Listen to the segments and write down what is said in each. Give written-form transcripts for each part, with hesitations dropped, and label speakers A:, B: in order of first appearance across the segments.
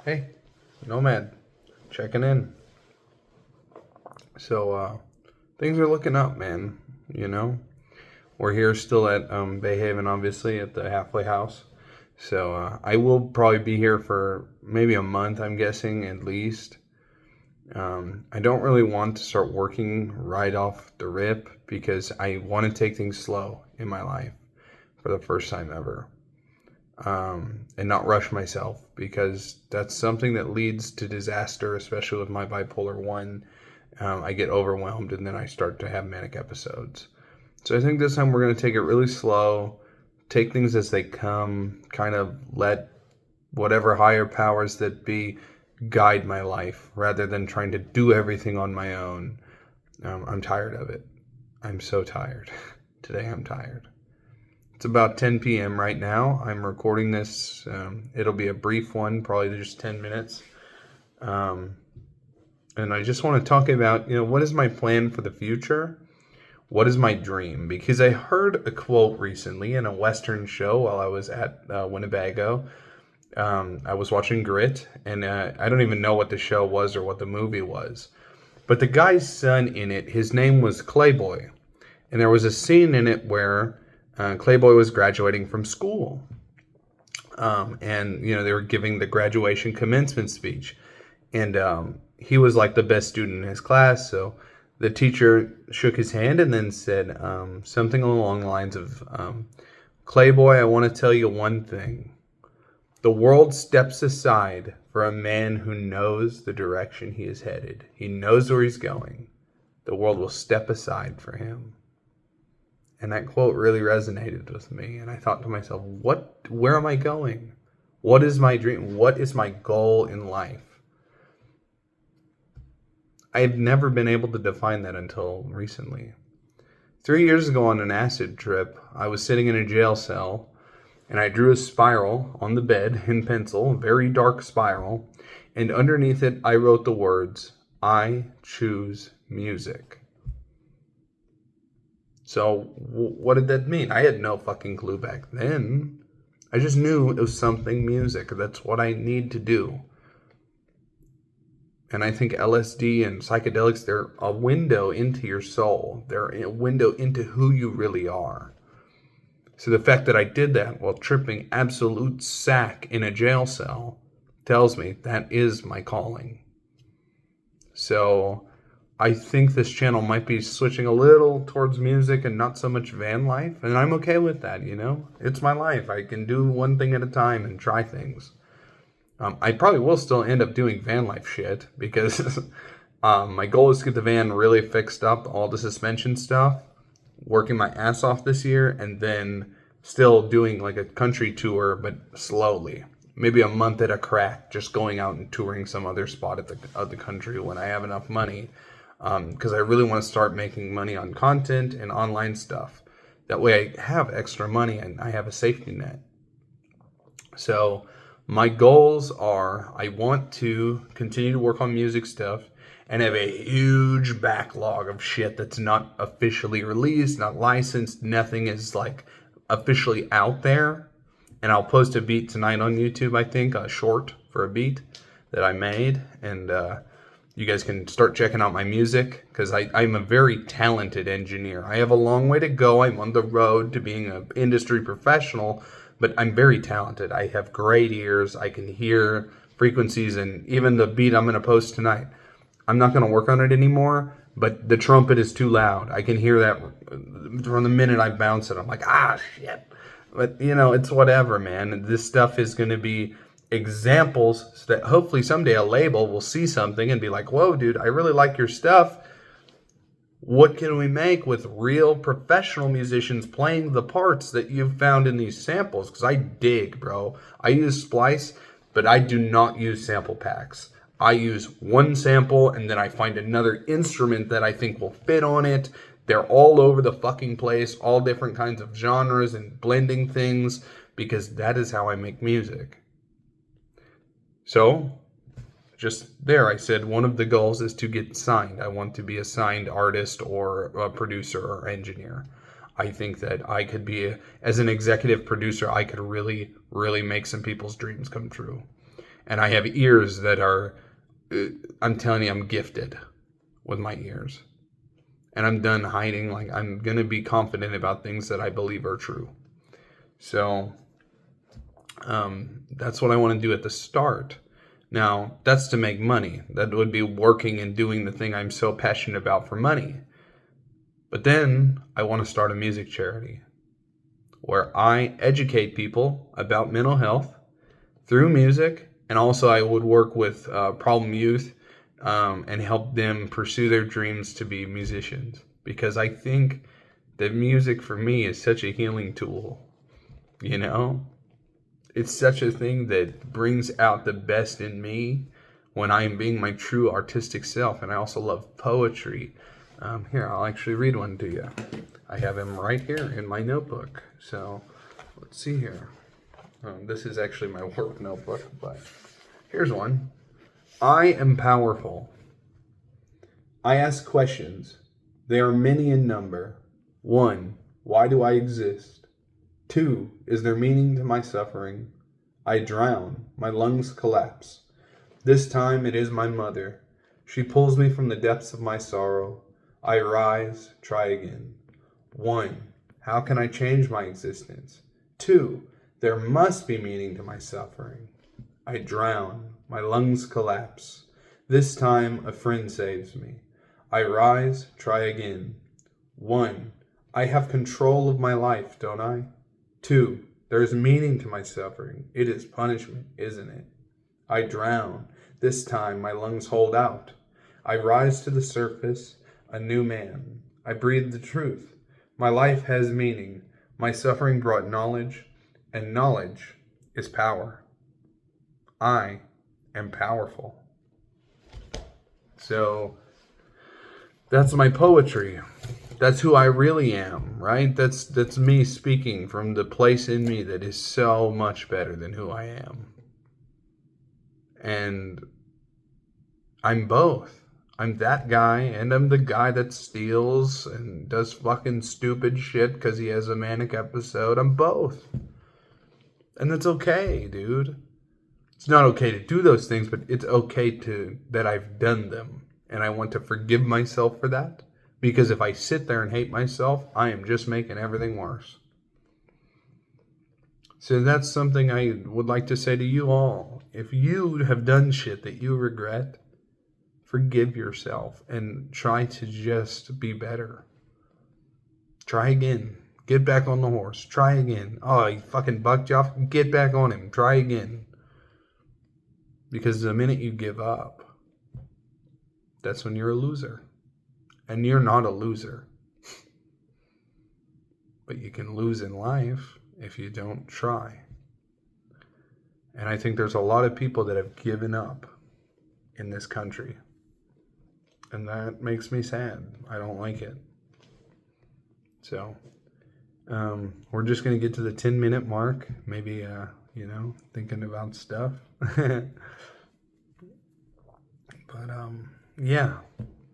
A: Hey, Nomad, checking in. So, things are looking up, man. You know, we're here still at Bay Haven, obviously, at the halfway house. So, I will probably be here for maybe a month, I'm guessing, at least. I don't really want to start working right off the rip because I want to take things slow in my life for the first time ever. And not rush myself because that's something that leads to disaster, especially with my bipolar 1. I get overwhelmed and then I start to have manic episodes. So I think this time we're going to take it really slow, take things as they come, kind of let whatever higher powers that be guide my life rather than trying to do everything on my own. I'm tired of it. I'm so tired. Today I'm tired. It's about 10 p.m. right now. I'm recording this. It'll be a brief one, probably just 10 minutes. And I just want to talk about, what is my plan for the future? What is my dream? Because I heard a quote recently in a Western show while I was at Winnebago. I was watching Grit, and I don't even know what the show was or what the movie was. But the guy's son in it, his name was Clayboy. And there was a scene in it where Clayboy was graduating from school. And they were giving the graduation commencement speech. And he was like the best student in his class. So the teacher shook his hand and then said something along the lines of, Clayboy, I want to tell you one thing. The world steps aside for a man who knows the direction he is headed. He knows where he's going. The world will step aside for him. And that quote really resonated with me. And I thought to myself, where am I going? What is my dream? What is my goal in life? I've never been able to define that until recently. 3 years ago on an acid trip, I was sitting in a jail cell and I drew a spiral on the bed in pencil, a very dark spiral. And underneath it, I wrote the words, I choose music. So what did that mean? I had no fucking clue back then. I just knew it was something music. That's what I need to do. And I think LSD and psychedelics, they're a window into your soul. They're a window into who you really are. So the fact that I did that while tripping absolute sack in a jail cell tells me that is my calling. So I think this channel might be switching a little towards music and not so much van life. And I'm okay with that, It's my life. I can do one thing at a time and try things. I probably will still end up doing van life shit because my goal is to get the van really fixed up, all the suspension stuff, working my ass off this year, and then still doing like a country tour, but slowly. Maybe a month at a crack, just going out and touring some other spot of the country when I have enough money. Because I really want to start making money on content and online stuff. That way I have extra money and I have a safety net. So my goals are, I want to continue to work on music stuff and have a huge backlog of shit that's not officially released, not licensed, nothing is like officially out there. And I'll post a beat tonight on YouTube, I think, a short for a beat that I made. And you guys can start checking out my music because I'm a very talented engineer. I have a long way to go. I'm on the road to being an industry professional, but I'm very talented. I have great ears. I can hear frequencies, and even the beat I'm going to post tonight, I'm not going to work on it anymore, but the trumpet is too loud. I can hear that from the minute I bounce it. I'm like, shit. But, it's whatever, man. This stuff is going to be examples so that hopefully someday a label will see something and be like, whoa, dude, I really like your stuff. What can we make with real professional musicians playing the parts that you've found in these samples? Because I dig, bro. I use Splice, but I do not use sample packs. I use one sample and then I find another instrument that I think will fit on it. They're all over the fucking place, all different kinds of genres and blending things, because that is how I make music. So just there, I said one of the goals is to get signed. I want to be a signed artist or a producer or engineer. I think that I could be, as an executive producer, I could really, really make some people's dreams come true. And I have ears that are, I'm telling you, I'm gifted with my ears. And I'm done hiding. Like, I'm going to be confident about things that I believe are true. So that's what I want to do at the start. Now, that's to make money. That would be working and doing the thing I'm so passionate about for money. But then I want to start a music charity where I educate people about mental health through music. And also I would work with problem youth and help them pursue their dreams to be musicians. Because I think that music for me is such a healing tool. You know? It's such a thing that brings out the best in me when I am being my true artistic self. And I also love poetry. Here, I'll actually read one to you. I have him right here in my notebook. So, let's see here. This is actually my work notebook, but here's one. I am powerful. I ask questions. They are many in number. 1. Why do I exist? 2. Is there meaning to my suffering? I drown. My lungs collapse. This time it is my mother. She pulls me from the depths of my sorrow. I rise, try again. 1. How can I change my existence? 2. There must be meaning to my suffering. I drown. My lungs collapse. This time a friend saves me. I rise, try again. 1. I have control of my life, don't I? 2. There is meaning to my suffering. It is punishment, isn't it? I drown. This time my lungs hold out. I rise to the surface, a new man. I breathe the truth. My life has meaning. My suffering brought knowledge, and knowledge is power. I am powerful. So that's my poetry. That's who I really am, right? That's me speaking from the place in me that is so much better than who I am. And I'm both. I'm that guy, and I'm the guy that steals and does fucking stupid shit because he has a manic episode. I'm both. And that's okay, dude. It's not okay to do those things, but it's okay that I've done them. And I want to forgive myself for that. Because if I sit there and hate myself, I am just making everything worse. So that's something I would like to say to you all. If you have done shit that you regret, forgive yourself and try to just be better. Try again. Get back on the horse. Try again. Oh, you fucking bucked you off. Get back on him. Try again. Because the minute you give up, that's when you're a loser. And you're not a loser. But you can lose in life if you don't try. And I think there's a lot of people that have given up in this country. And that makes me sad. I don't like it. So, we're just going to get to the 10-minute mark. Maybe, thinking about stuff. But, yeah.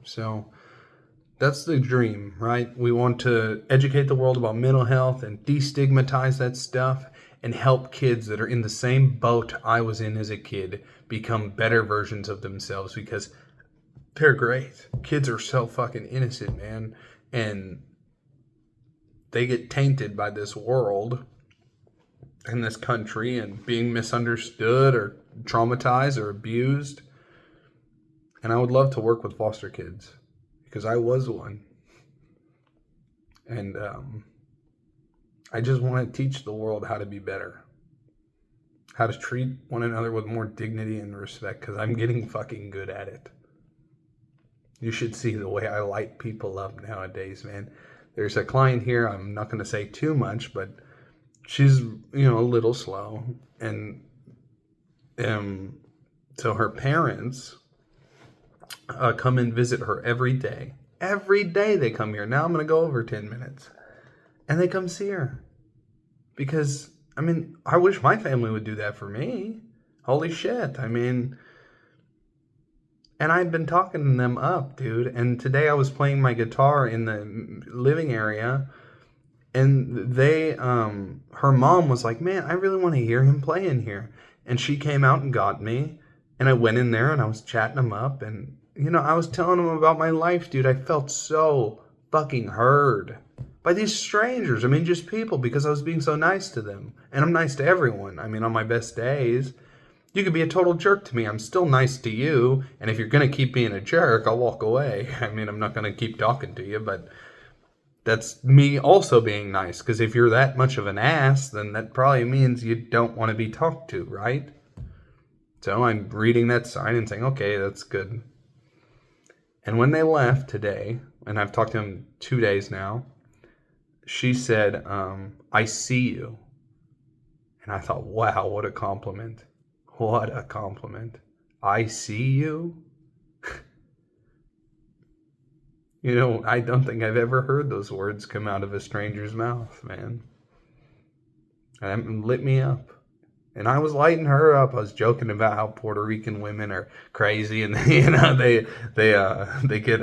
A: So that's the dream, right? We want to educate the world about mental health and destigmatize that stuff and help kids that are in the same boat I was in as a kid become better versions of themselves because they're great. Kids are so fucking innocent, man. And they get tainted by this world and this country and being misunderstood or traumatized or abused. And I would love to work with foster kids because I was one. And I just want to teach the world how to be better. How to treat one another with more dignity and respect because I'm getting fucking good at it. You should see the way I light people up nowadays, man. There's a client here, I'm not going to say too much, but she's, a little slow. And so her parents come and visit her every day. Every day they come here. Now I'm going to go over 10 minutes. And they come see her. Because, I wish my family would do that for me. Holy shit. And I've been talking them up, dude. And today I was playing my guitar in the living area. And her mom was like, man, I really want to hear him play in here. And she came out and got me. And I went in there and I was chatting them up. And, I was telling them about my life, dude. I felt so fucking heard by these strangers. I mean, just people, because I was being so nice to them. And I'm nice to everyone. I mean, on my best days, you could be a total jerk to me. I'm still nice to you. And if you're going to keep being a jerk, I'll walk away. I mean, I'm not going to keep talking to you, but that's me also being nice. Because if you're that much of an ass, then that probably means you don't want to be talked to, right? So I'm reading that sign and saying, okay, that's good. And when they left today, and I've talked to them 2 days now, she said, I see you. And I thought, wow, what a compliment. What a compliment. I see you? I don't think I've ever heard those words come out of a stranger's mouth, man. And it lit me up. And I was lighting her up. I was joking about how Puerto Rican women are crazy, and they get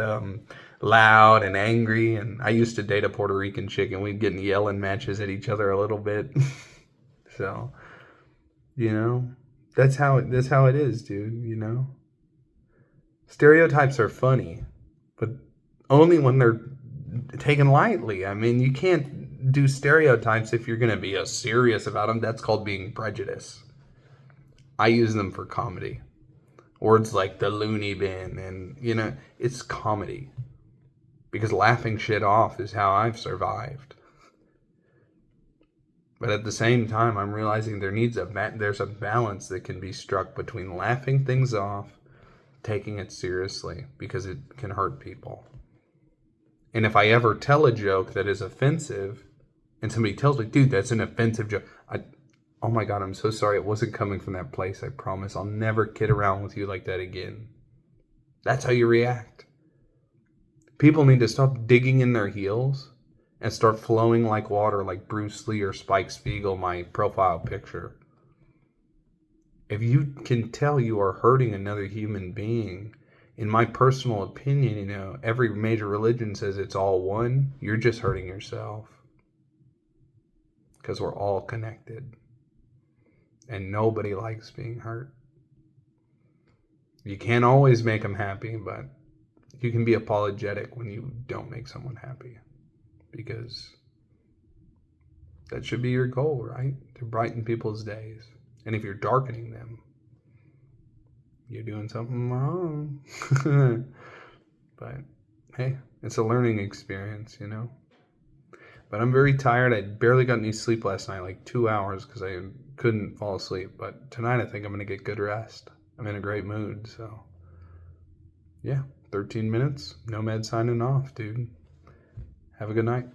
A: loud and angry. And I used to date a Puerto Rican chick, and we'd get in yelling matches at each other a little bit. So, that's how it is, dude. Stereotypes are funny, but only when they're taken lightly. I mean, you can't do stereotypes if you're going to be serious about them. That's called being prejudiced. I use them for comedy. Words like the loony bin, and, it's comedy. Because laughing shit off is how I've survived. But at the same time, I'm realizing there's a balance that can be struck between laughing things off, taking it seriously, because it can hurt people. And if I ever tell a joke that is offensive, and somebody tells me, dude, that's an offensive joke, oh my God, I'm so sorry. It wasn't coming from that place. I promise. I'll never kid around with you like that again. That's how you react. People need to stop digging in their heels and start flowing like water, like Bruce Lee or Spike Spiegel, my profile picture. If you can tell you are hurting another human being, in my personal opinion, every major religion says it's all one. You're just hurting yourself. Because we're all connected. And nobody likes being hurt. You can't always make them happy, but you can be apologetic when you don't make someone happy. Because that should be your goal, right? To brighten people's days. And if you're darkening them, you're doing something wrong. But hey, it's a learning experience, But I'm very tired. I barely got any sleep last night, like 2 hours, because I couldn't fall asleep. But tonight I think I'm going to get good rest. I'm in a great mood, so yeah, 13 minutes. Nomad signing off, dude. Have a good night.